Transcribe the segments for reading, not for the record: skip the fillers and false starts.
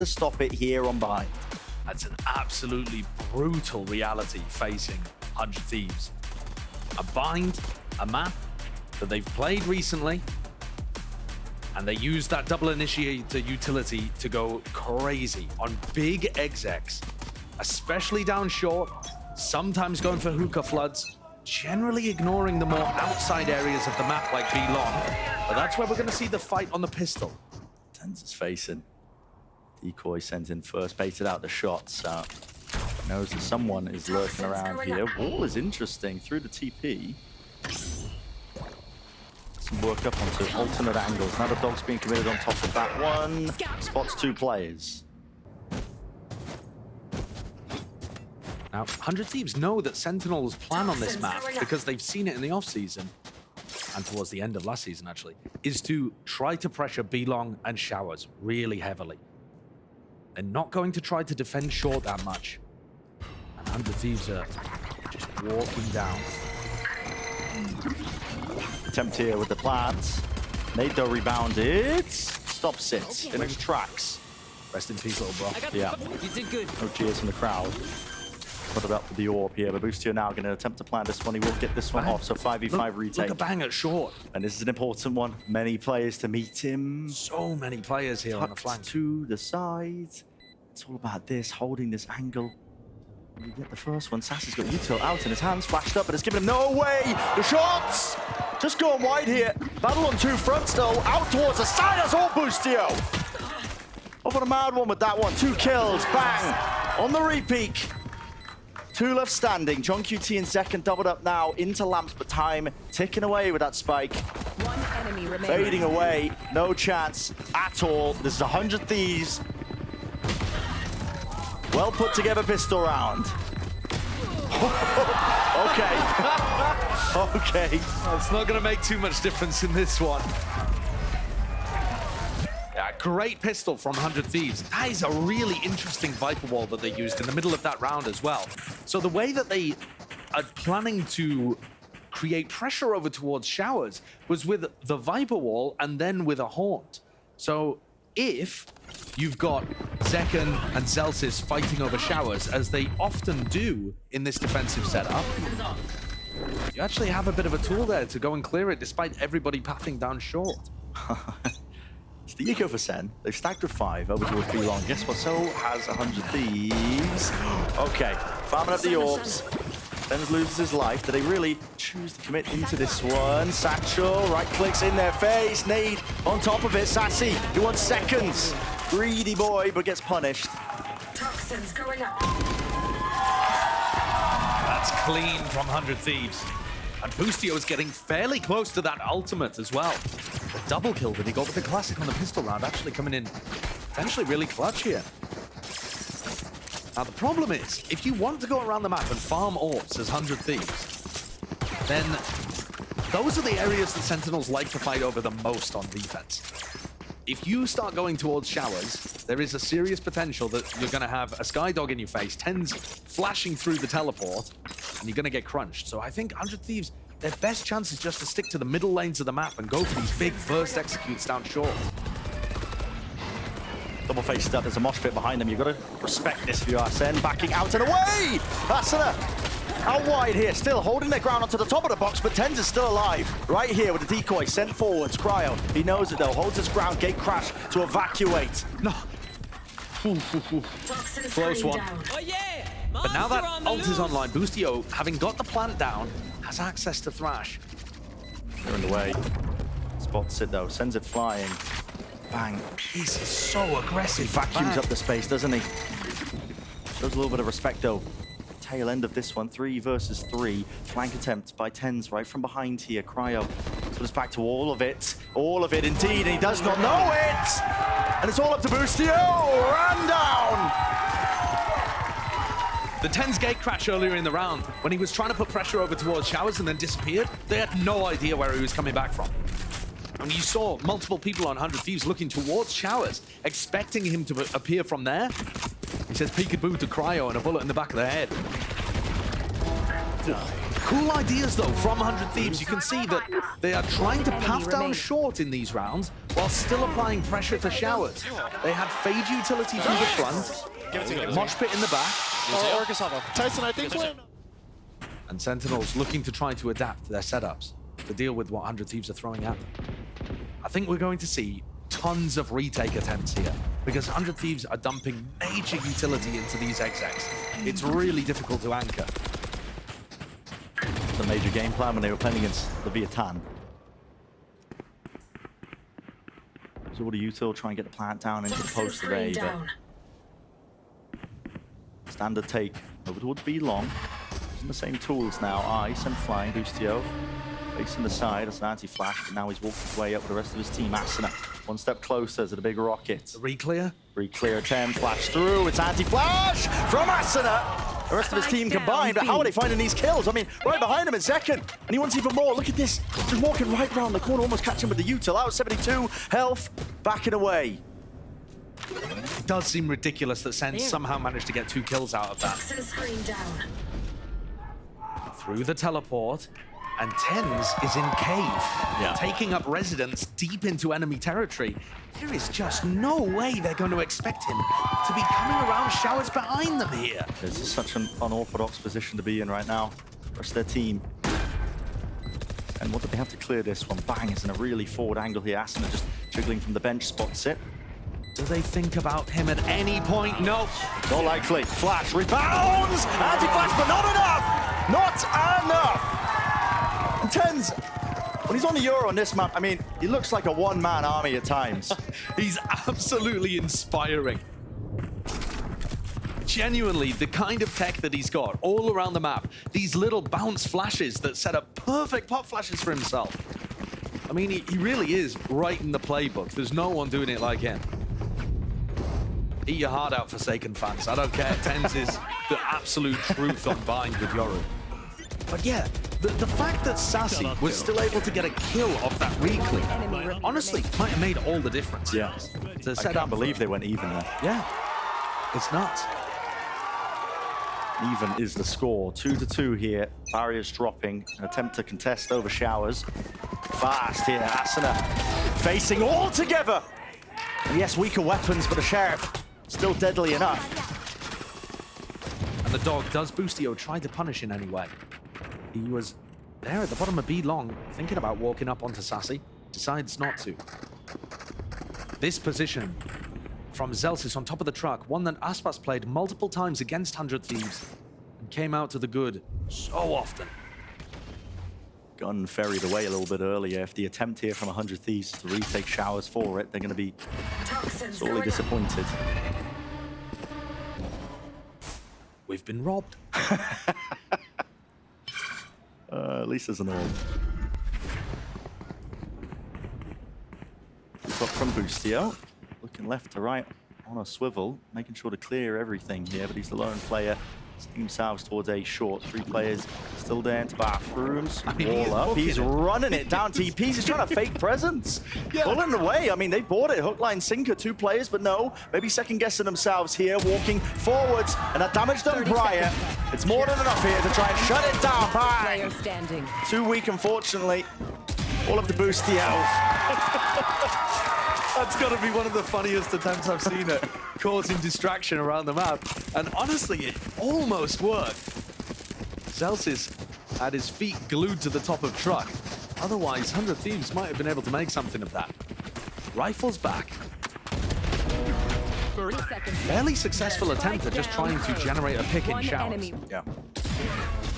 to stop it here on Bind. That's an absolutely brutal reality facing 100 Thieves. A Bind, a map that they've played recently, and they use that double initiator utility to go crazy on big execs, especially down short, sometimes going for hookah floods, generally ignoring the more outside areas of the map like B-Long, but that's where we're going to see the fight on the pistol. Tens is facing. Decoy sends in first, baited out the shots. Knows that someone is lurking around here. Wall is interesting through the TP. Some work up onto alternate angles. Now the dog's being committed on top of that one. Spots two players. Now, 100 Thieves know that Sentinels plan on this map because they've seen it in the off-season, and towards the end of last season, actually, is to try to pressure B-Long and Showers really heavily. They're not going to try to defend short that much. And 100 Thieves are just walking down. Attempt here with the plant. Nado rebounded. Stops it in its tracks. Rest in peace, little bro. Yeah. You did good. No cheers from the crowd. Put it up with the orb here, but Boostio now going to attempt to plant this one. He will get this one off, so 5v5 retake. Look a bang at short. And this is an important one. Many players to meet him. So many players here on the Tucked flank. to the side. It's all about this, holding this angle. When you get the first one, Sassy's got util out in his hands, flashed up, but it's given him no way. The shots! Just going wide here. Battle on two fronts though, out towards the side, that's all Boostio. Off on a mad one with that one, 2 kills, bang! On the repeat. 2 left standing. John QT in second, doubled up now into lamps, but time ticking away with that spike. One enemy remaining. Fading away, no chance at all. This is 100 Thieves. Well put together pistol round. Okay. Okay. It's not going to make too much difference in this one. Yeah, great pistol from 100 Thieves. That is a really interesting Viper Wall that they used in the middle of that round as well. So the way that they are planning to create pressure over towards Showers was with the Viper Wall and then with a Haunt. So if you've got Zekken and Zelsis fighting over Showers, as they often do in this defensive setup, you actually have a bit of a tool there to go and clear it despite everybody pathing down short. It's the eco for Sen. They've stacked with 5 over towards B-Long. Guess what? So has 100 Thieves. Okay, farming up the orbs. Benz loses his life. Do they really choose to commit into this one? Satchel, right clicks in their face. Nade on top of it. Sassy, he wants seconds. Greedy boy, but gets punished. Toxins going up. That's clean from 100 Thieves. And Boostio is getting fairly close to that ultimate as well. The double kill that he got with the classic on the pistol round actually coming in potentially really clutch here. Now the problem is, if you want to go around the map and farm orbs as 100 Thieves, then those are the areas that Sentinels like to fight over the most on defense. If you start going towards Showers, there is a serious potential that you're going to have a Skydog in your face, Tens flashing through the teleport, and you're going to get crunched. So I think 100 Thieves, their best chance is just to stick to the middle lanes of the map and go for these big burst executes down short. Double faced up, there's a mosh pit behind them. You've got to respect this if you are SEN. Backing out and away! Vassana out wide here, still holding their ground onto the top of the box, but Tens is still alive. Right here with the decoy sent forwards. Cryo, he knows it though, holds his ground, gate crash to evacuate. No. Toxins Close one. down. Oh yeah! But now that Monster on the ult is loose. online, Boostio, having got the plant down, has access to Thrash. They're in the way. Spots it though, sends it flying. Bang. He's so aggressive. He vacuums back. up the space, doesn't he? Shows a little bit of respect though. Tail end of this one, 3 versus 3. Flank attempt by Tens right from behind here. Cryo. So it's back to all of it indeed, and he does not know it! And it's all up to Boostio! Ran down! The Tens gate crash earlier in the round, when he was trying to put pressure over towards Showers and then disappeared, they had no idea where he was coming back from. And you saw multiple people on 100 Thieves looking towards Showers, expecting him to appear from there. He says peekaboo to Cryo and a bullet in the back of the head. Cool ideas, though, from 100 Thieves. You can see that they are trying to path down short in these rounds while still applying pressure to Showers. They had Fade utility through the front, Mosh Pit in the back. Tyson, I think we're... And Sentinels looking to try to adapt their setups to deal with what 100 Thieves are throwing at them. I think we're going to see tons of retake attempts here because 100 Thieves are dumping major utility into these execs. It's really difficult to anchor. The major game plan when they were playing against the Viatan. So what do you two try and get the plant down into the post array? Standard take over towards B long. Using the same tools now. Ice and flying. Boostio facing the side as an anti-flash, but now he's walking his way up with the rest of his team. Asuna one step closer to the big rocket. Reclear? Reclear attempt, flash through. It's anti-flash from Asuna. The rest of his team combined, but how are they finding these kills? I mean, right behind him in second, and he wants even more. Look at this, just walking right around the corner, almost catching with the util. Out 72 health, backing away. It does seem ridiculous that Sen somehow managed to get 2 kills out of that. Through the teleport, and Tens is in cave, taking up residence deep into enemy territory. There is just no way they're going to expect him to be coming around Showers behind them here. This is such an unorthodox position to be in right now. Rest of their team. And what do they have to clear this one? Bang, it's in a really forward angle here. Asuna just jiggling from the bench, spots it. Do they think about him at any point? No. Not likely. Flash rebounds! Anti-flash, but not enough! Not enough! And Tens, when he's on the Euro on this map, I mean, he looks like a one-man army at times. He's absolutely inspiring. Genuinely, the kind of tech that he's got all around the map, these little bounce flashes that set up perfect pop flashes for himself. I mean, he really is right in the playbook. There's no one doing it like him. Eat your heart out, Forsaken fans. I don't care. Tens is the absolute truth on Bind with Yoru. But yeah, the fact that Sassy was still able to get a kill off that reclear, honestly, might have made all the difference. Yeah. To set I can't up believe they went even there. Yeah. It's nuts. Even is the score. 2-2 here. Barriers dropping. An attempt to contest over Showers. Fast here. Asuna facing all together. And yes, weaker weapons, but the Sheriff still deadly enough. And the dog does Boostio try to punish in any way. He was there at the bottom of B long, thinking about walking up onto Sassy. Decides not to. This position from Zelsis on top of the truck, one that Aspas played multiple times against 100 Thieves and came out to the good so often. Gun ferried away a little bit earlier. If the attempt here from 100 Thieves to retake Showers for it, they're going to be sorely disappointed. We've been robbed. At least there's an orb. Got from Boostio. Looking left to right on a swivel, making sure to clear everything here, but he's the lone player. Steam salves towards A short. 3 players still there into bathrooms. Wall up. He's running it down TPs. He's trying to fake presence. Pulling away. I mean, they bought it. Hook, line, sinker. 2 players, but no. Maybe second guessing themselves here. Walking forwards. And that damage done prior. It's more than enough here to try and shut it down. Bang! Standing. Too weak, unfortunately. All of the Boostio. That's got to be one of the funniest attempts I've seen at causing distraction around the map. And honestly, it almost worked. Zelsis had his feet glued to the top of truck. Otherwise, 100 Thieves might have been able to make something of that. Rifles back. 30 seconds. Fairly successful attempt at just trying to generate a pick in Showers. Yeah.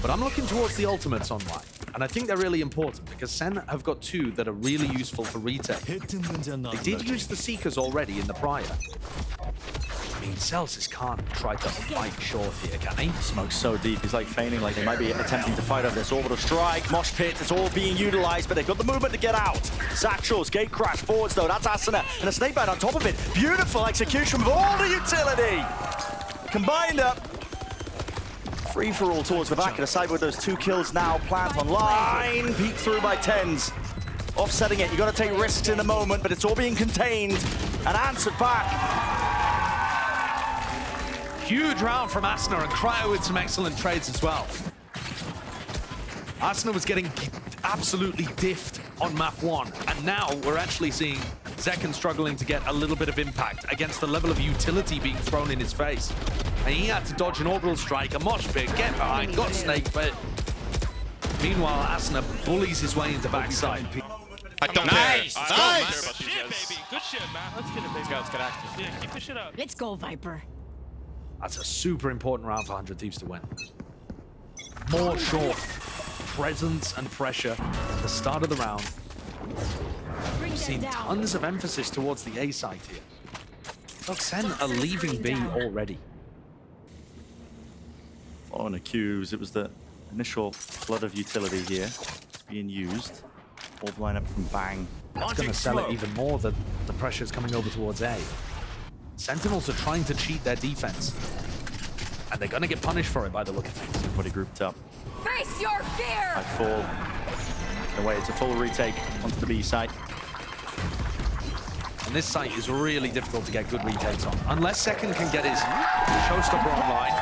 But I'm looking towards the ultimates online. And I think they're really important because Sen have got 2 that are really useful for retake. They did use the Seekers already in the prior. I mean, Celsius can't try to fight short here, can he? Smoke's so deep, he's like feigning like they might be attempting to fight over this orbital strike. Mosh pit, it's all being utilized, but they've got the movement to get out. Satchels, gate crash, forwards though, that's Asuna, and a snake bite on top of it. Beautiful execution with all the utility. Combined up. Free-for-all towards the back of the side with those 2 kills now. Plant online, peek through by Tens. Offsetting it, you got to take risks in the moment, but it's all being contained and answered back. Huge round from Asuna and Cryo with some excellent trades as well. Arsenal was getting absolutely diffed on map 1, and now we're actually seeing Zekken struggling to get a little bit of impact against the level of utility being thrown in his face. And he had to dodge an orbital strike, a mosh pit, get behind, got snake, but meanwhile, Asuna bullies his way into backside. I don't Nice! care. Nice! Good shit, baby. Good shit, man. Let's get it, baby. Let's get active. Yeah, keep this shit up. Let's go, Viper. That's a super important round for 100 Thieves to win. More short presence and pressure at the start of the round. We've seen tons of emphasis towards the A side here. Look, SEN are leaving B already. Following the cues, it was the initial flood of utility here. It's being used. Orb lineup from Bang. That's going to sell it even more that the pressure's coming over towards A. Sentinels are trying to cheat their defense. And they're going to get punished for it by the look of things. Everybody grouped up. Face your fear! I fall. Away, it's a full retake onto the B site. And this site is really difficult to get good retakes on. Unless Second can get his showstopper online.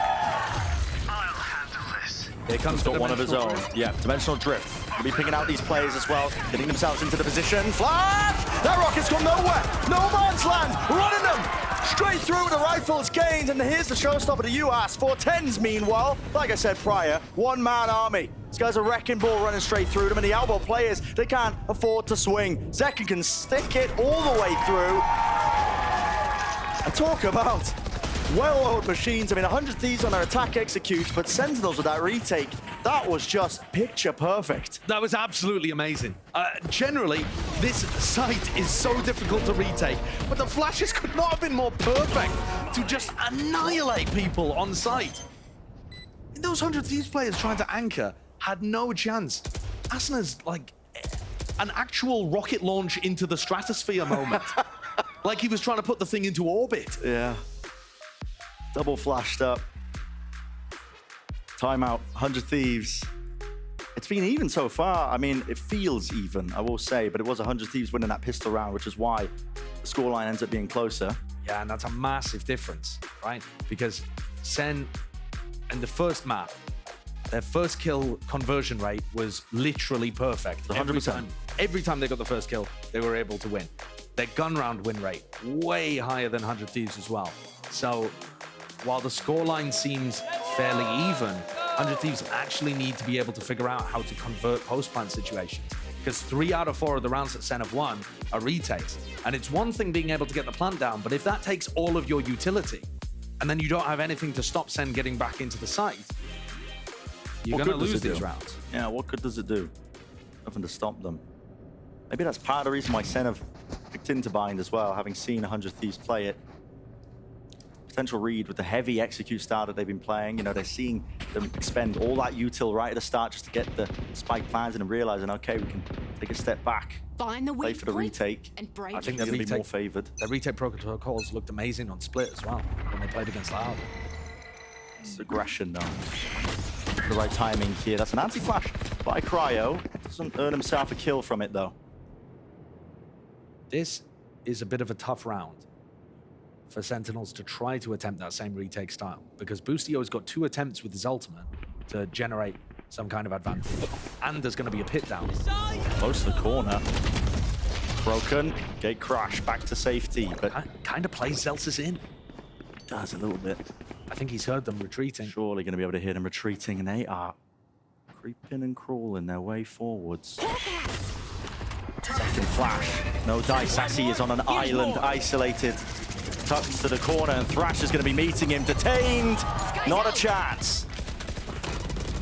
Here comes the Got one of his own. Drift. Yeah, dimensional drift. He'll be picking out these players as well, getting themselves into the position. Flash! That rocket's gone nowhere. No man's land. Running them straight through the rifles gained. And here's the showstopper to UAS. 410s, meanwhile, like I said prior, one-man army. This guy's a wrecking ball running straight through them, and the elbow players, they can't afford to swing. Zekken can stick it all the way through. And talk about well-oiled machines. I mean, 100 Thieves on their attack executes, but Sentinels with that retake, that was just picture perfect. That was absolutely amazing. Generally, this site is so difficult to retake, but the flashes could not have been more perfect to just annihilate people on site. Those 100 Thieves players trying to anchor had no chance. Asuna's like an actual rocket launch into the stratosphere moment. Like he was trying to put the thing into orbit. Yeah. Double flashed up. Timeout, 100 Thieves. It's been even so far. I mean, it feels even, I will say, but it was 100 Thieves winning that pistol round, which is why the scoreline ends up being closer. Yeah, and that's a massive difference, right? Because SEN, in the first map, their first kill conversion rate was literally perfect. 100%. Every time they got the first kill, they were able to win. Their gun round win rate, way higher than 100 Thieves as well. So while the scoreline seems fairly even, 100 Thieves actually need to be able to figure out how to convert post-plant situations. Because 3 out of 4 of the rounds that SEN have won are retakes. And it's one thing being able to get the plant down, but if that takes all of your utility, and then you don't have anything to stop SEN getting back into the site, you're going to lose these rounds. Yeah, what good does it do? Nothing to stop them. Maybe that's part of the reason why SEN have picked into Bind as well, having seen 100 Thieves play it. Potential read with the heavy execute style that they've been playing. You know, they're seeing them expend all that util right at the start just to get the spike plans and realizing, okay, we can take a step back. Find the Play for the retake. and break I think They're the going to be more retake, favored. the retake protocols looked amazing on Split as well when they played against Loud. It's aggression, though. The right timing here. That's an anti-flash by Cryo. Doesn't earn himself a kill from it, though. This is a bit of a tough round for Sentinels to try to attempt that same retake style, because Boostio's got 2 attempts with his ultimate to generate some kind of advantage. And there's going to be a pit down. Close to the corner. Broken. Gate crash. Back to safety. But Kind of plays Zelsis in. does a little bit. I think he's heard them retreating. Surely going to be able to hear them retreating, and they are creeping and crawling their way forwards. Second flash. No dice. Sassy is on an island, isolated. Tucks to the corner, and Thrash is going to be meeting him. Detained. Not a chance.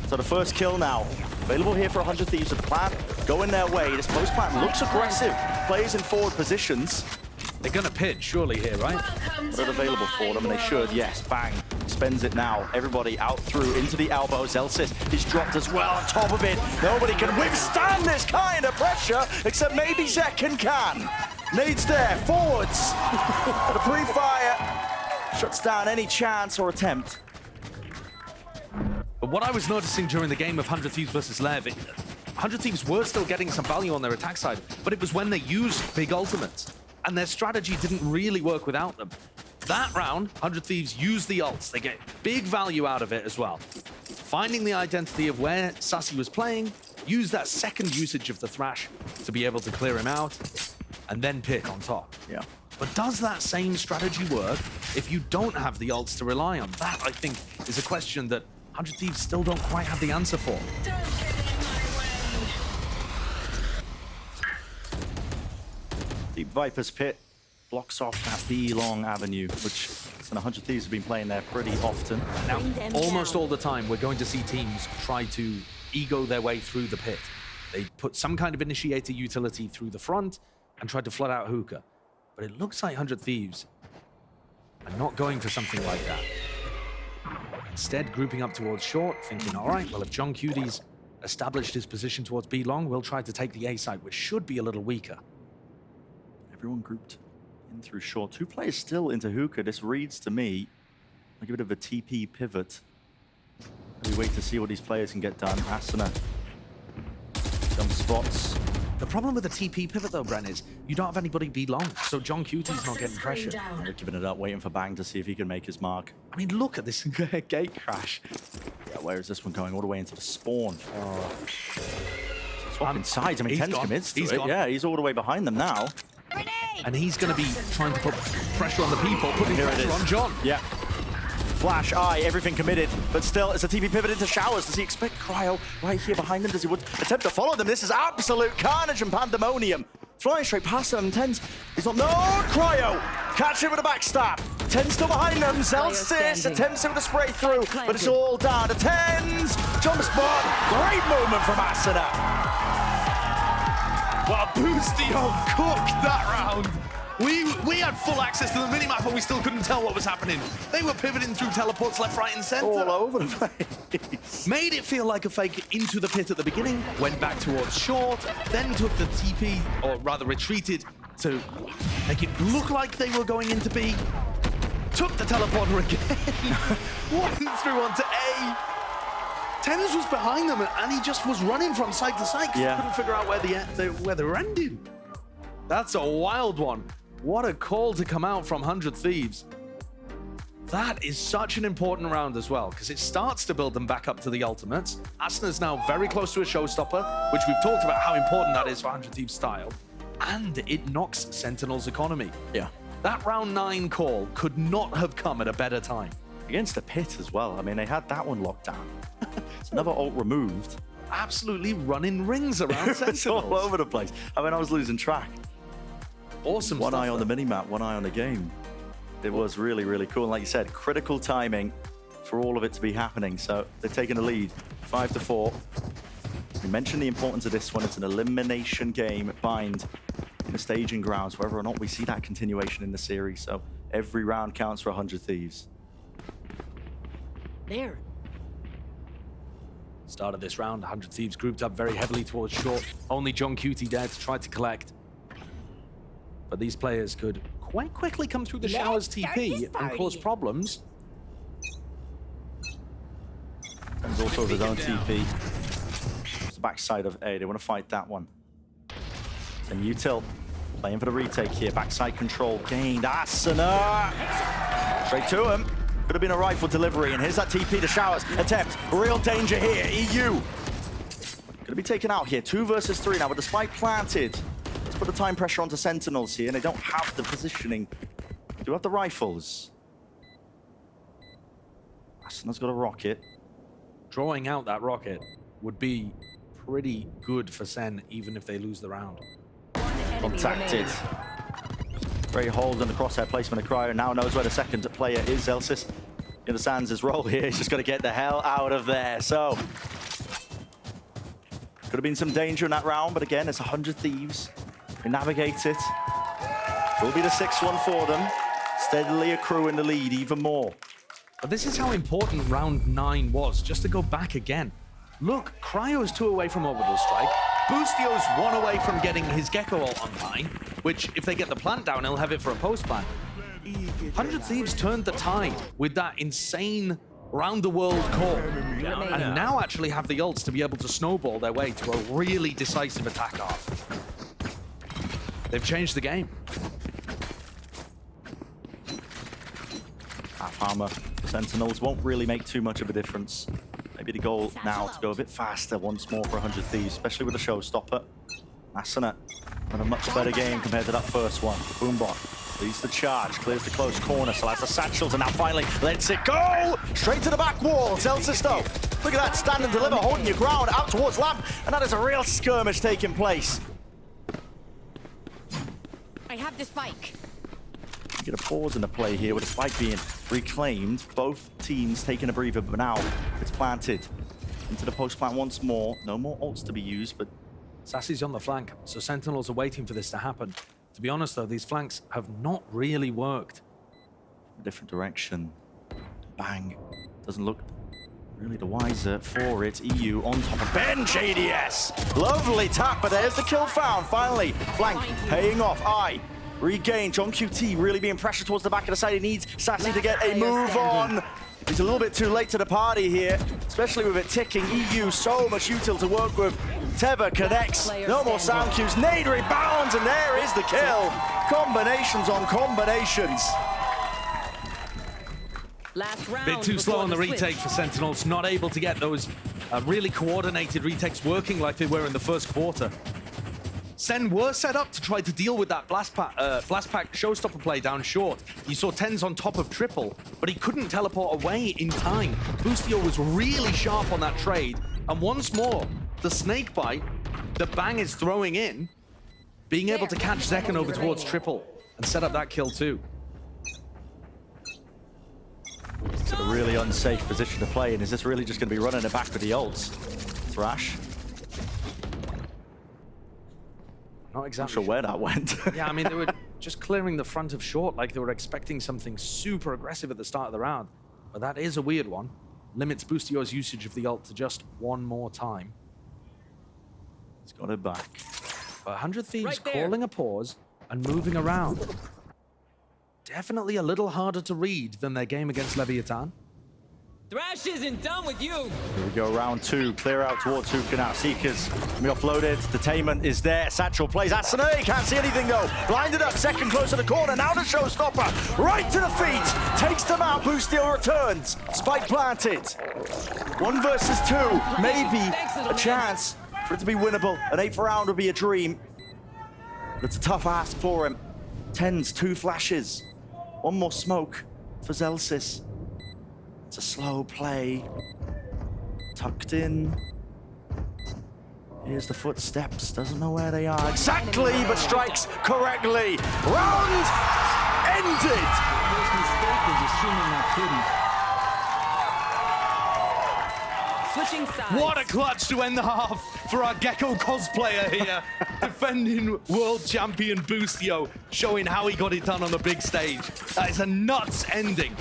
So the first kill now. Available here for 100 Thieves with the plant going their way. This post plant looks aggressive. Plays in forward positions. They're going to pit surely here, right? But it's available for them, and they should. Yes, Bang spends it now. Everybody out through into the elbow. Zelsis is dropped as well on top of it. Nobody can withstand this kind of pressure, except maybe Zekken can. Nades there, forwards. The pre-fire shuts down any chance or attempt. But what I was noticing during the game of 100 Thieves versus Lev, 100 Thieves were still getting some value on their attack side, but it was when they used big ultimates, and their strategy didn't really work without them. That round, 100 Thieves use the ults. They get big value out of it as well. Finding the identity of where Sassy was playing, use that second usage of the Thrash to be able to clear him out, and then pick on top. Yeah. But does that same strategy work if you don't have the ults to rely on? That, I think, is a question that 100 Thieves still don't quite have the answer for. Don't get in my way. Deep Viper's Pit blocks off that B-long avenue, which 100 Thieves have been playing there pretty often. Now, Bring them almost down. all the time, we're going to see teams try to ego their way through the pit. They put some kind of initiator utility through the front and try to flood out hookah. But it looks like 100 Thieves are not going for something like that. Instead, grouping up towards short, thinking, all right, well, if John Cutie's established his position towards B long, we'll try to take the A side, which should be a little weaker. Everyone grouped in through short. 2 players still into hookah. This reads to me like a bit of a TP pivot. We wait to see what these players can get done. Asuna, jump spots. The problem with the TP pivot, though, Bren, is you don't have anybody B long, so John Cutie's not getting pressure. They're giving it up, waiting for Bang to see if he can make his mark. I mean, look at this gate crash. Yeah, where is this one going? All the way into the spawn. Swapping sides. I mean, He's Tens gone. commits to He's it. gone. Yeah, he's all the way behind them now. And he's going to be trying to put pressure on the people, putting Here it pressure is. on John. Yeah. Flash, eye, everything committed. But still, it's a TP pivot into showers. Does he expect Cryo right here behind him? Does he attempt to follow them? This is absolute carnage and pandemonium. Flying straight past them. Tens, he's not. No, Cryo! Catch him with a backstab. Tens still behind them. Zelsis attempts it with a spray through, but it's all down to Tens. Jump spot. Great movement from Asuna. Well, Boostio cooked that round. We had full access to the minimap, but we still couldn't tell what was happening. They were pivoting through teleports left, right, and center. All over the place. Made it feel like a fake into the pit at the beginning, went back towards short, then took the TP, or rather retreated to make it look like they were going into B. Took the teleporter again. Went through onto A. Tens was behind them, and he just was running from side to side. Yeah. Couldn't figure out where they were ending. That's a wild one. What a call to come out from 100 Thieves. That is such an important round as well, because it starts to build them back up to the ultimates. Asuna's now very close to a showstopper, which we've talked about how important that is for 100 Thieves style. And it knocks Sentinel's economy. Yeah. That round 9 call could not have come at a better time. Against the pit as well. I mean, they had that one locked down. It's another ult removed. Absolutely running rings around It's Sentinels. all over the place. I mean, I was losing track. Awesome One stuff eye on the there. minimap, one eye on the game. It was really, really cool. And like you said, critical timing for all of it to be happening. So they've taken a lead, 5-4. We mentioned the importance of this one. It's an elimination game at Bind in the staging grounds, whether or not we see that continuation in the series. So every round counts for 100 Thieves. There. Start of this round, 100 Thieves grouped up very heavily towards short. Only John Cutie there to try to collect. But these players could quite quickly come through the showers TP and cause problems. There's also his own TP. It's the backside of A. They want to fight that one. And Util playing for the retake here. Backside control gained. Asuna! Straight to him. Could have been a rifle delivery. And here's that TP to showers. Attempt. Real danger here. EU. Gonna be taken out here. 2 versus 3 now with the spike planted. Let's put the time pressure onto Sentinels here. And they don't have the positioning. Do have the rifles. Asuna's got a rocket. Drawing out that rocket would be pretty good for Sen, even if they lose the round. Contacted. Very hold and the crosshair placement of Cryo. Now knows where the second player is. Zelsis understands his role here. He's just got to get the hell out of there. So, could have been some danger in that round, but again, it's 100 Thieves. They navigate it. Will be the 6-1 for them. Steadily accruing the lead even more. But this is how important round 9 was, just to go back again. Look, Cryo's 2 away from Orbital Strike. Boostio's 1 away from getting his Gecko ult online, which, if they get the plant down, he'll have it for a post-plant. 100 Thieves turned the tide with that insane round-the-world call. And now actually have the ults to be able to snowball their way to a really decisive attack off. They've changed the game. Half armor. Sentinels won't really make too much of a difference Maybe the goal now to go a bit faster once more for 100 Thieves, especially with the showstopper. Asana on a much better game compared to that first one. Boombot leads the charge, clears the close corner, so has the satchels, and now finally lets it go! Straight to the back wall, Zelsis though. Look at that, stand and deliver, holding your ground out towards Lamp, and that is a real skirmish taking place. I have the spike. Get a pause in the play here with the spike being reclaimed. Both teams taking a breather, but now it's planted into the post plant once more. No more ults to be used, but Sassy's on the flank, so Sentinels are waiting for this to happen. To be honest though, these flanks have not really worked. a different direction. Bang. Doesn't look really the wiser for it. EU on top of bench ADS. Lovely tap, but there's the kill found. Finally, flank paying off. Regain. John QT really being pressured towards the back of the side. He needs Sassy to get a move on. He's a little bit too late to the party here, especially with it ticking. EU, so much util to work with. Teva connects. No more sound cues. Nade rebounds, and there is the kill. Combinations on combinations. Bit too slow on the retake for Sentinels, not able to get those really coordinated retakes working like they were in the first quarter. Sen were set up to try to deal with that blast pack showstopper play down short. You saw Tens on top of triple, but he couldn't teleport away in time. Boostio was really sharp on that trade, and once more, the snake bite that Bang is throwing in, being able to catch Zekken over towards triple and set up that kill too. It's a really unsafe position to play in. Is this really just going to be running it back with the ults? Thrash. Not exactly Not sure where that went. Yeah, I mean, they were just clearing the front of short like they were expecting something super aggressive at the start of the round. But that is a weird one. Limits Boostio's usage of the ult to just one more time. He's got it back. But 100 Thieves calling a pause and moving around. Definitely a little harder to read than their game against Leviathan. Thrash isn't done with you. Here we go, round two. Clear out towards Hookah now. Seekers can be offloaded. Detainment is there. Satchel plays. Asana can't see anything though. Blinded up. Second close to the corner. Now the showstopper. Right to the feet. Takes them out. Boostio returns. Spike planted. 1 versus 2. Maybe a chance for it to be winnable. An 8th round would be a dream. But it's a tough ask for him. Tens, 2 flashes. 1 more smoke for Zelsis. It's a slow play. Tucked in. Here's the footsteps. Doesn't know where they are exactly, but strikes correctly. Round ended. Switching sides. What a clutch to end the half for our Gecko cosplayer here. Defending world champion Boostio, showing how he got it done on the big stage. That is a nuts ending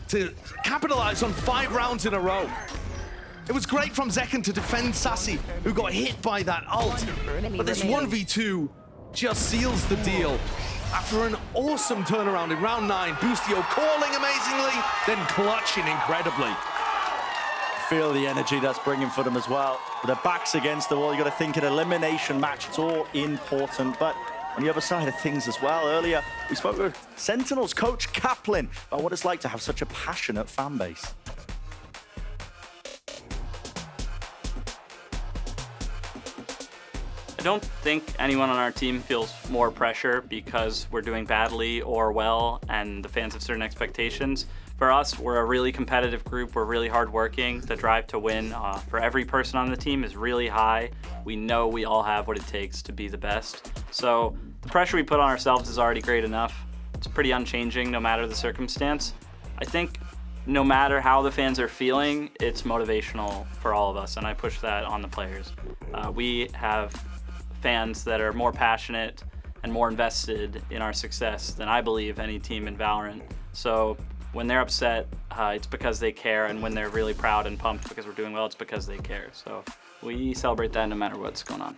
to capitalize on 5 rounds in a row. It was great from Zekken to defend Sassy, who got hit by that ult. But this 1v2 just seals the deal. After an awesome turnaround in round 9, Boostio calling amazingly, then clutching incredibly. Feel the energy that's bringing for them as well. With their backs against the wall, you got to think an elimination match. It's all important, but on the other side of things as well, earlier we spoke with Sentinels coach Kaplan about what it's like to have such a passionate fan base. I don't think anyone on our team feels more pressure because we're doing badly or well and the fans have certain expectations. For us, we're a really competitive group. We're really hardworking. The drive to win for every person on the team is really high. We know we all have what it takes to be the best. So the pressure we put on ourselves is already great enough. It's pretty unchanging no matter the circumstance. I think no matter how the fans are feeling, it's motivational for all of us, and I push that on the players. We have fans that are more passionate and more invested in our success than I believe any team in Valorant. So when they're upset, it's because they care, and when they're really proud and pumped because we're doing well, it's because they care. So we celebrate that no matter what's going on.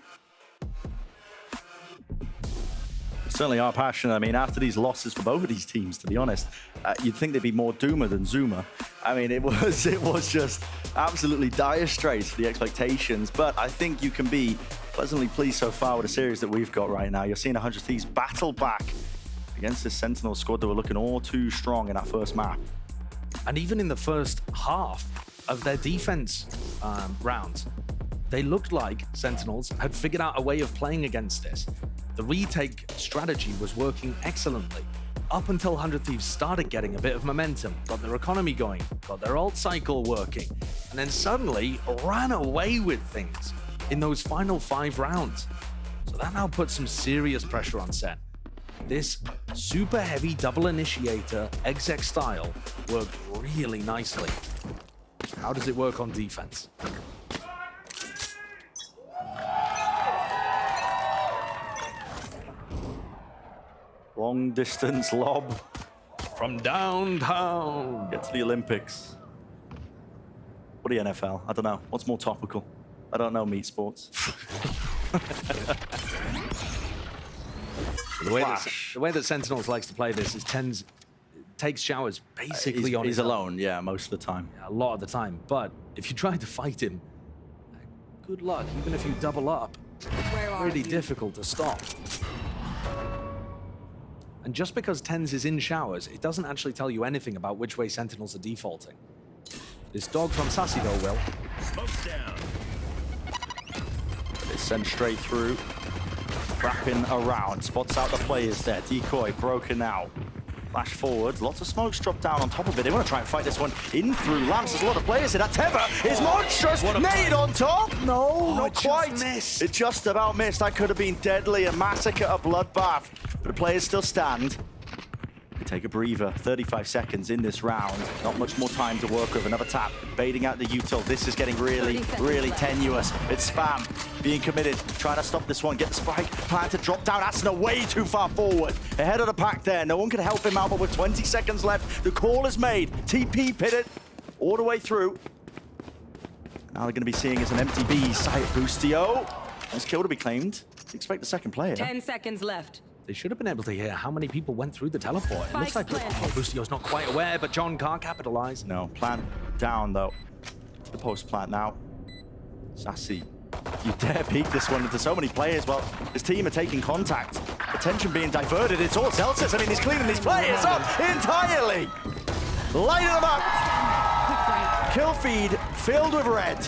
Certainly are passionate. I mean, after these losses for both of these teams, to be honest, you'd think they'd be more doomer than zoomer. I mean, it was just absolutely dire straits for the expectations, but I think you can be pleasantly pleased so far with the series that we've got right now. You're seeing 100 Thieves battle back against this Sentinel squad that were looking all too strong in that first map. And even in the first half of their defense rounds, they looked like Sentinels had figured out a way of playing against this. The retake strategy was working excellently up until 100 Thieves started getting a bit of momentum, got their economy going, got their ult cycle working, and then suddenly ran away with things in those final 5 rounds. So that now puts some serious pressure on SEN. This super heavy double initiator exec style worked really nicely. How does it work on defense? Long distance lob From downtown. get to the Olympics. What the NFL? I don't know. What's more topical? I don't know meat sports. The way that Sentinels likes to play this is takes showers basically on he's his own. alone, yeah, most of the time. A lot of the time. But if you try to fight him, good luck. Even if you double up, Where are really you? difficult to stop. And just because TenZ is in showers, it doesn't actually tell you anything about which way Sentinels are defaulting. This dog from Sassy though will. It's sent straight through. Wrapping around. Spots out the players there. Decoy broken out. Flash forward. Lots of smokes drop down on top of it. They want to try and fight this one in through lamps. There's a lot of players here. That Tether is monstrous. Nade on top. No, not it just quite. missed. It just about missed. That could have been deadly. A massacre, a bloodbath. But the players still stand. They take a breather. 35 seconds in this round. Not much more time to work with. Another tap. Baiting out the util. This is getting really tenuous. It's spam. Being committed. Trying to stop this one. Get the spike. Plan to drop down. Asuna way too far forward. Ahead of the pack there. No one can help him out, but with 20 seconds left, the call is made. TP pitted all the way through. Now they're going to be seeing as an empty B. Sight Boostio. Nice kill to be claimed. Expect the second player. 10 seconds left. They should have been able to hear how many people went through the teleport. It looks like Boostio's not quite aware, but John can't capitalize. No, plant down though. To the post plant now. Sassy. You dare peek this one into so many players. Well, his team are taking contact. Attention being diverted. It's all Celsius. I mean, he's cleaning these players up entirely. Lighting them up. Kill feed filled with red.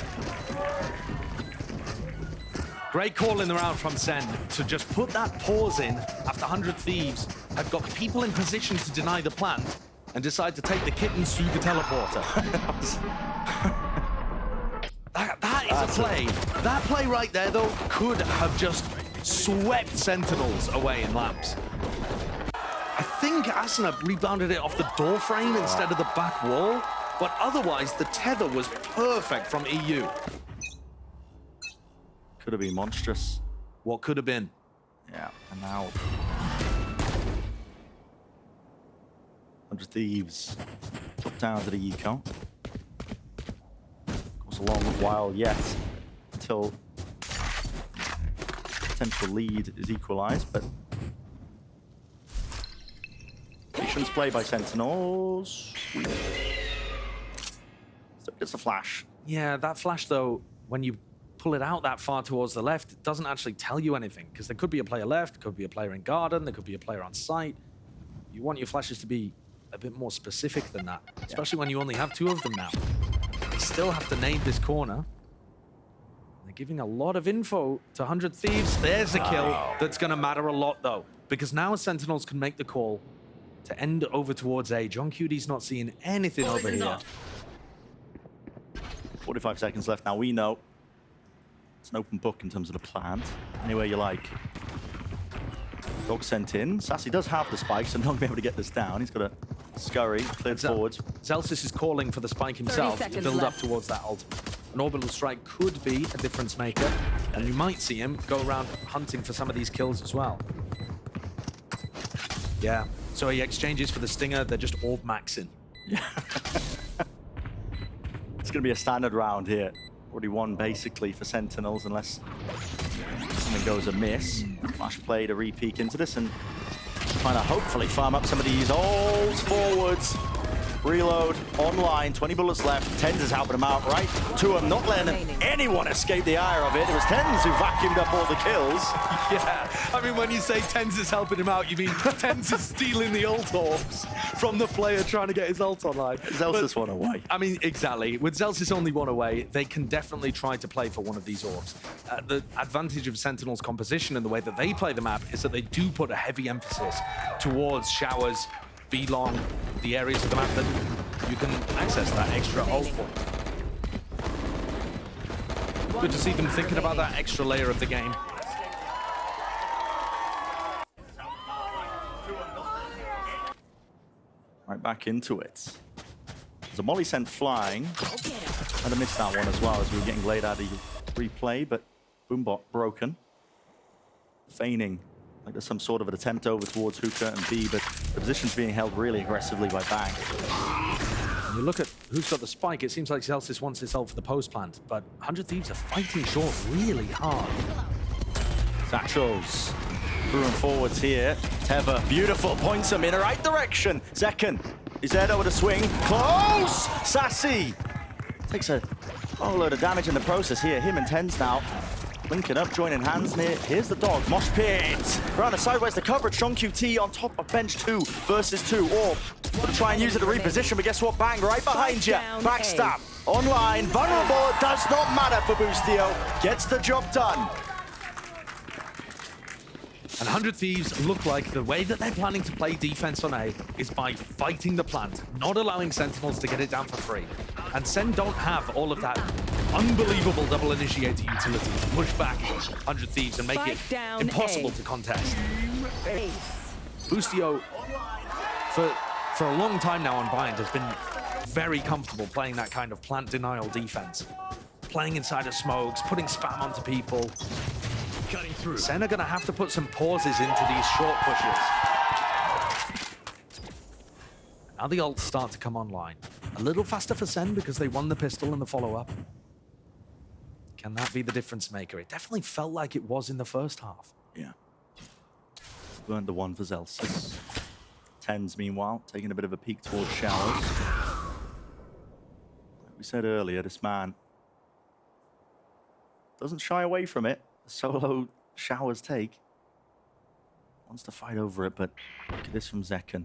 Great call in the round from SEN to just put that pause in after 100 Thieves had got people in position to deny the plant and decide to take the kittens through the teleporter. that is a play. That play right there, though, could have just swept Sentinels away in lamps. I think Asuna rebounded it off the door frame instead of the back wall, but otherwise the tether was perfect from EU. Could have been monstrous. What could have been? Yeah, and now 100 Thieves drop down to the eco. Of course, a long while yet until potential lead is equalized, but patience play by Sentinels. So it's a flash. Yeah, that flash, though, when you pull it out that far towards the left, it doesn't actually tell you anything, because there could be a player left, could be a player in garden, there could be a player on site. You want your flashes to be a bit more specific than that, especially when you only have 2 of them now. They still have to nade this corner. They're giving a lot of info to 100 Thieves. There's a kill that's going to matter a lot, though, because now Sentinels can make the call to end over towards A. John Cudy's not seeing anything over here. 45 seconds left now. We know it's an open book in terms of the plant. Anywhere you like. Dog sent in. Sassy does have the spike, so not going to be able to get this down. He's got a scurry, cleared forwards. Celsius is calling for the spike himself to build up towards that ultimate. An orbital strike could be a difference maker, and you might see him go around hunting for some of these kills as well. Yeah, so he exchanges for the Stinger. They're just orb maxing. Yeah. It's going to be a standard round here. Already won basically for Sentinels unless something goes amiss. Flash play to re-peek into this and trying to hopefully farm up some of these old forwards. Reload, online, 20 bullets left. Tens is helping him out, right? To him, not letting anyone escape the ire of it. It was Tens who vacuumed up all the kills. Yeah, I mean, when you say Tens is helping him out, you mean Tens is stealing the ult orbs from the player trying to get his ult online. Zelsis one away. I mean, exactly. With Zelsis only one away, they can definitely try to play for one of these orbs. The advantage of Sentinel's composition and the way that they play the map is that they do put a heavy emphasis towards showers, be long, the areas of the map that you can access that extra ult point. Good to see them thinking about that extra layer of the game. Right back into it. There's a molly sent flying. I'd have missed that one as well as we were getting laid out of replay, but Boombot broken. Feigning like there's some sort of an attempt over towards Hookah and B, but the position's being held really aggressively by Bang. When you look at who's got the spike, it seems like Zelsis wants this ult for the post plant, but 100 Thieves are fighting short really hard. Satchels through and forwards here. Teva, beautiful, points him in the right direction. Zekken, he's there over the swing. Close! Sassy takes a whole load of damage in the process here. Him and Tens now linking up, joining hands near. Here's the dog, Mosh Pit. Around the sideways, the coverage. Sean QT on top of bench 2 versus 2. Or try and use it to reposition, but guess what? Bang, right behind you. Backstab, online, vulnerable. It does not matter for Boostio. Gets the job done. And 100 Thieves look like the way that they're planning to play defense on A is by fighting the plant, not allowing Sentinels to get it down for free. And Sen don't have all of that unbelievable double initiator utility to push back 100 Thieves and make it impossible to contest. Boostio, for a long time now on Bind, has been very comfortable playing that kind of plant denial defense. Playing inside of smokes, putting spam onto people. Cutting through. Sen are going to have to put some pauses into these short pushes. Now the ults start to come online. A little faster for Sen because they won the pistol and the follow-up. Can that be the difference maker? It definitely felt like it was in the first half. Yeah. Burned the one for Zelsis. Tens, meanwhile, taking a bit of a peek towards showers. Like we said earlier, this man doesn't shy away from it. Solo showers take. Wants to fight over it, but look at this from Zekken.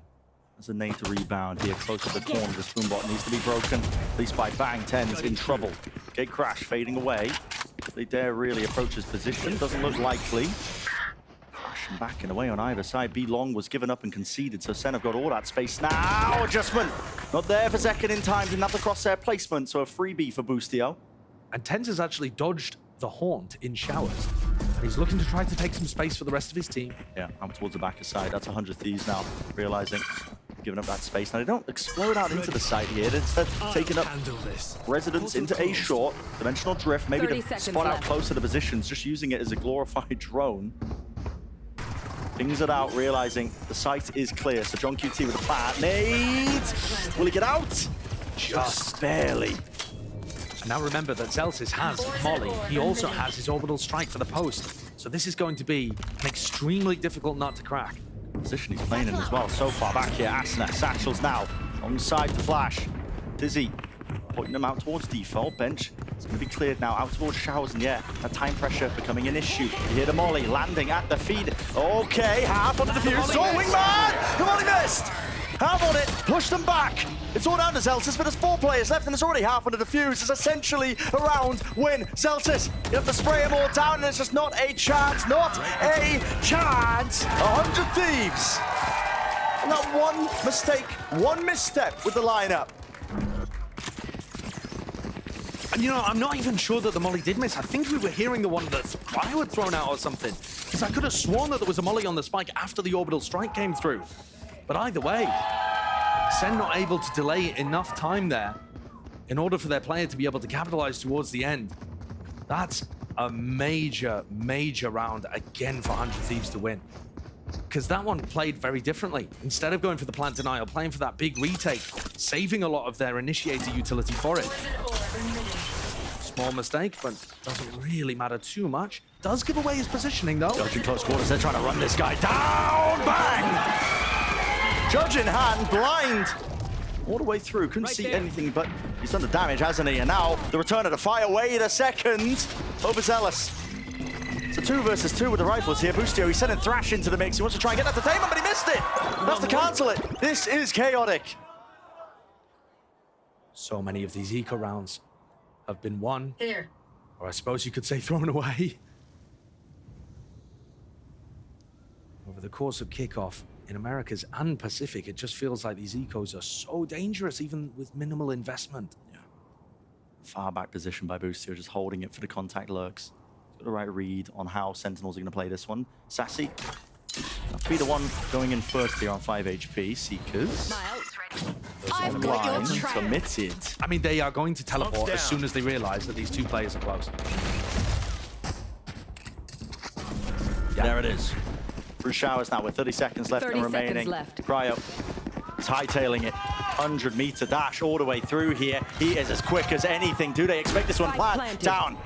There's a nade to rebound here, close to the corner. This Boombot needs to be broken, at least by Bang. Tens in trouble. Gate crash fading away. They dare really approach his position. Doesn't look likely. Flashing back and away on either side. B Long was given up and conceded, so Sen have got all that space now. Adjustment. Not there for Zekken in time. Didn't have the crosshair placement, so a freebie for Boostio. And Tens has actually dodged the haunt in showers. He's looking to try to take some space for the rest of his team. Yeah, out towards the back of side. That's 100 Thieves now, realizing giving up that space. Now they don't explode out into the side here. They're instead taking up residence into A short, dimensional drift, maybe to spot out close to the positions, just using it as a glorified drone. Pings it out, realizing the site is clear. So John QT with a plant. Nades! Will he get out? Just barely. And now remember that Zelsis has Molly. He also has his orbital strike for the post. So this is going to be an extremely difficult nut to crack. Position he's playing in as well. So far back here, Asuna, Satchels now, alongside the flash. Dizzy, pointing them out towards default. Bench, it's going to be cleared now, out towards showers, and yeah, that time pressure becoming an issue. You hear the Molly landing at the feed. Okay, half on the defuse. Oh, wingman! The Molly missed! Half on it, push them back. It's all down to Zelsis, but there's 4 players left and there's already half on the defuse. It's essentially a round win. Zelsis, you have to spray them all down and it's just not a chance, not a chance. 100 Thieves. And that one mistake, one misstep with the lineup. And you know, I'm not even sure that the Molly did miss. I think we were hearing the one that Spire had thrown out or something. Because I could have sworn that there was a Molly on the spike after the orbital strike came through. But either way, Sen not able to delay enough time there in order for their player to be able to capitalize towards the end. That's a major, major round again for 100 Thieves to win. Because that one played very differently. Instead of going for the plant denial, playing for that big retake, saving a lot of their initiator utility for it. Small mistake, but doesn't really matter too much. Does give away his positioning though. Judge in close quarters, they're trying to run this guy down. Bang! Judge in hand, blind. all the way through. Couldn't Right see there. anything, but he's done the damage, hasn't he? And now the return of the fire. Wait a second. Overzealous. It's a 2 versus 2 with the rifles here. Boostio, he's sending Thrash into the mix. He wants to try and get that detainment, but he missed it. That's to cancel it. This is chaotic. So many of these eco rounds have been won, Here. or I suppose you could say thrown away. Over the course of kickoff in Americas and Pacific, it just feels like these ecos are so dangerous, even with minimal investment. Yeah. Far back position by Boostio, just holding it for the contact lurks. Got the right read on how Sentinels are going to play this one. Sassy, have to be the one going in first here on 5 HP. Seekers. Smile. I've got your Online, trail. committed. I mean, they are going to teleport as soon as they realize that these two players are close. Yeah. There it is. Through showers now with 30 seconds left 30 and remaining. seconds left. Cryo is hightailing it. 100-meter dash all the way through here. He is as quick as anything. Do they expect this one? Spike Plant planted. down.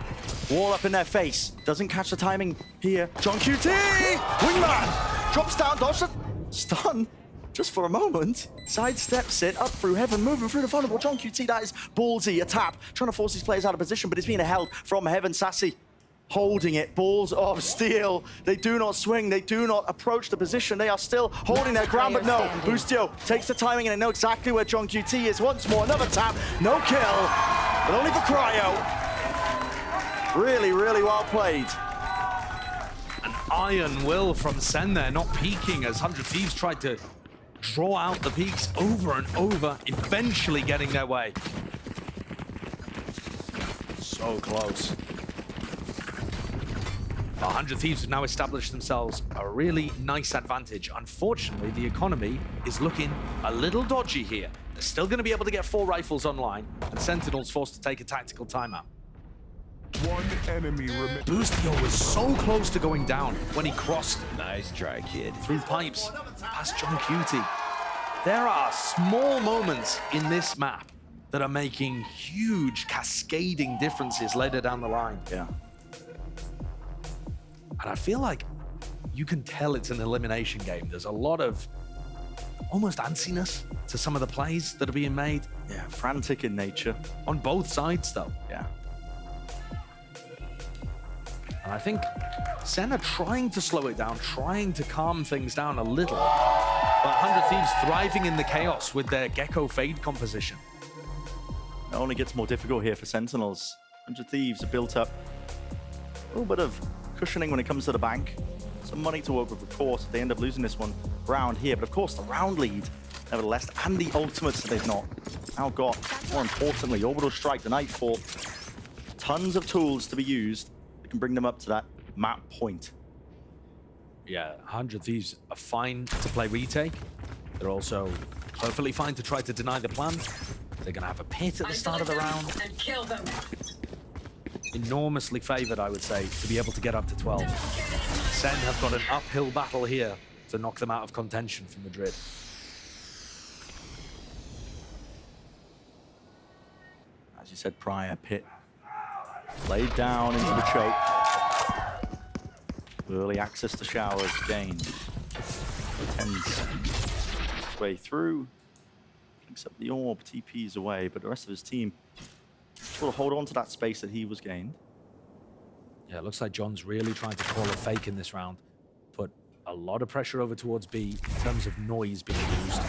Wall up in their face. Doesn't catch the timing here. John QT! Wingman! Drops down, dodge the stun. Just for a moment. Sidesteps it up through heaven, moving through the vulnerable. John QT, that is ballsy. A tap. Trying to force these players out of position, but it's being held from heaven. Sassy holding it. Balls of steel. They do not swing. They do not approach the position. They are still holding their ground, but no. Boostio takes the timing and they know exactly where John QT is. Once more, another tap. No kill, but only for Cryo. Really, really well played. An iron will from Sen there, not peeking as 100 Thieves tried to draw out the peaks over and over, eventually getting their way. So close. 100 Thieves have now established themselves a really nice advantage. Unfortunately, the economy is looking a little dodgy here. They're still going to be able to get 4 rifles online, and Sentinel's forced to take a tactical timeout. One enemy remains. Boostio was so close to going down when he crossed Nice try, kid. through pipes past John Cutie. There are small moments in this map that are making huge cascading differences later down the line. Yeah. And I feel like you can tell it's an elimination game. There's a lot of almost antsiness to some of the plays that are being made. Yeah, frantic in nature. On both sides, though. Yeah. And I think Sen are trying to slow it down, trying to calm things down a little. But 100 Thieves thriving in the chaos with their Gecko Fade composition. It only gets more difficult here for Sentinels. 100 Thieves are built up a little bit of cushioning when it comes to the bank. Some money to work with, of course, if they end up losing this one round here. But of course, the round lead, nevertheless, and the ultimates that they've not now got. More importantly, Orbital Strike, the Nightfall. Tons of tools to be used that can bring them up to that map point. Yeah, 100 Thieves are fine to play retake. They're also perfectly fine to try to deny the plan. They're going to have a pit at the start of the round. And kill them. Enormously favored, I would say, to be able to get up to 12. Sen have got an uphill battle here to knock them out of contention for Madrid. As you said prior, pit laid down into the choke. Early access to showers gained. Tends his way through. Picks up the orb, TPs away, but the rest of his team will hold on to that space that he was gained. Yeah, it looks like John's really trying to call a fake in this round. Put a lot of pressure over towards B in terms of noise being used.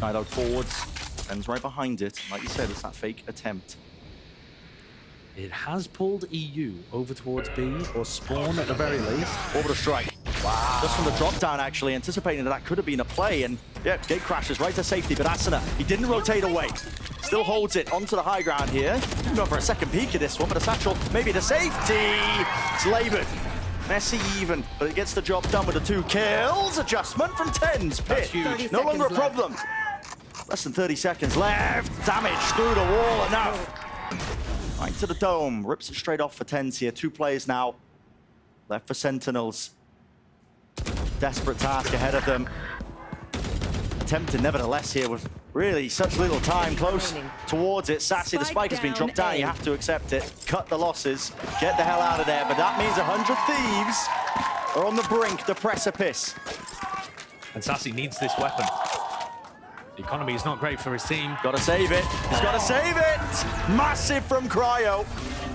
Guide out forwards, ends right behind it. Like you said, it's that fake attempt. It has pulled EU over towards B, or Spawn at the very least. Orbital Strike. Wow. Just from the drop down, actually, anticipating that could have been a play. And yeah, gate crashes right to safety, but Asuna, he didn't rotate away. Still holds it onto the high ground here. Going for a second peek at this one, but a satchel, maybe to safety. It's labored. Messy even, but it gets the job done with the 2 kills. Adjustment from Tens. Pit. huge. No longer a 30 seconds problem. Less than 30 seconds left. Damage through the wall, enough. Right to the dome. Rips it straight off for Tens here. 2 players now left for Sentinels. Desperate task ahead of them. Attempted nevertheless here with really such little time close towards it. Sassy, the spike has been dropped down. You have to accept it. Cut the losses. Get the hell out of there. But that means 100 Thieves are on the brink, the precipice. And Sassy needs this weapon. The economy is not great for his team. Gotta save it. He's gotta save it. Massive from Cryo.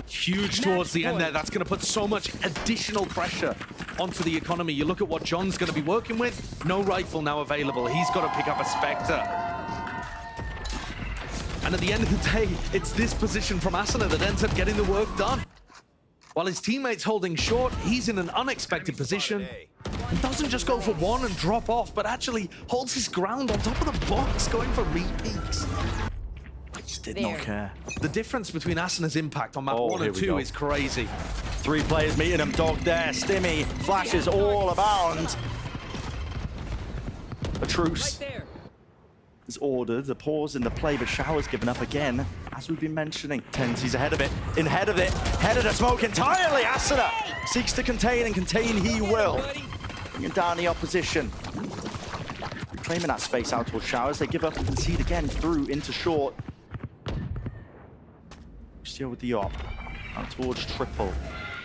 Huge towards the end there. That's going to put so much additional pressure onto the economy. You look at what John's going to be working with. No rifle now available. He's got to pick up a Spectre. And at the end of the day, it's this position from Asuna that ends up getting the work done. While his teammate's holding short, he's in an unexpected position. And doesn't just go for one and drop off, but actually holds his ground on top of the box, going for repeats. Just did not care. The difference between Asuna's impact on map 1 here and we 2 go. is crazy. 3 players meeting him. Dog there. Stimmy. Flashes all abound. A truce There. is ordered. A pause in the play, but Shower's given up again, as we've been mentioning. Tensy's ahead of it. Ahead of it. Head of the smoke entirely. Asuna seeks to contain, and contain he will. Bringing down the opposition. Reclaiming that space out towards Showers. They give up and concede again through into short. Still with the op. Out towards triple.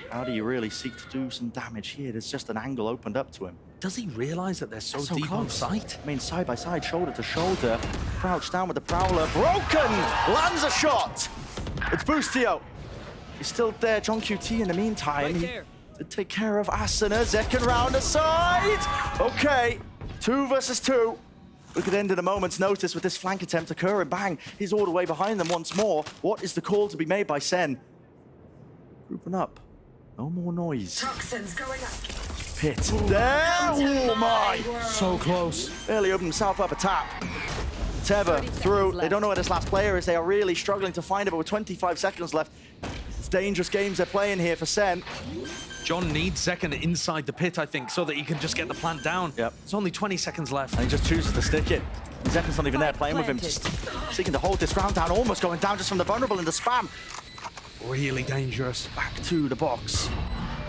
How do you really seek to do some damage here? There's just an angle opened up to him. Does he realize that they're so deep on close. sight? I mean, side by side, shoulder to shoulder. Crouched down with the Prowler. Broken! Lands a shot! It's Boostio. He's still there. John QT in the meantime. He did take care of Asuna. Second round aside. Okay. 2 versus 2. We could end in a moment's notice with this flank attempt occurring. Bang. He's all the way behind them once more. What is the call to be made by Sen? Grouping up. No more noise. Toxins going up. Pit. There! Oh my! So close. Barely opened himself up a tap. Teva through. They don't know where this last player is. They are really struggling to find it, but with 25 seconds left, it's dangerous games they're playing here for Sen. John needs second inside the pit, I think, so that he can just get the plant down. Yep. It's only 20 seconds left. And he just chooses to stick it. Zeken's not even there playing with him, just seeking to hold this ground down, almost going down just from the vulnerable in the spam. Really dangerous. Back to the box.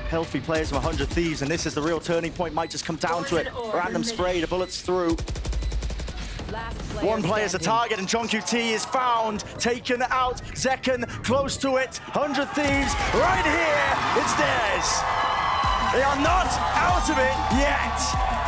Healthy players from 100 Thieves, and this is the real turning point. Might just come down to it. Random spray, the bullets through. One player's a target, and John QT is found, taken out. Zeken close to it. 100 Thieves right here. It's theirs. They are not out of it yet.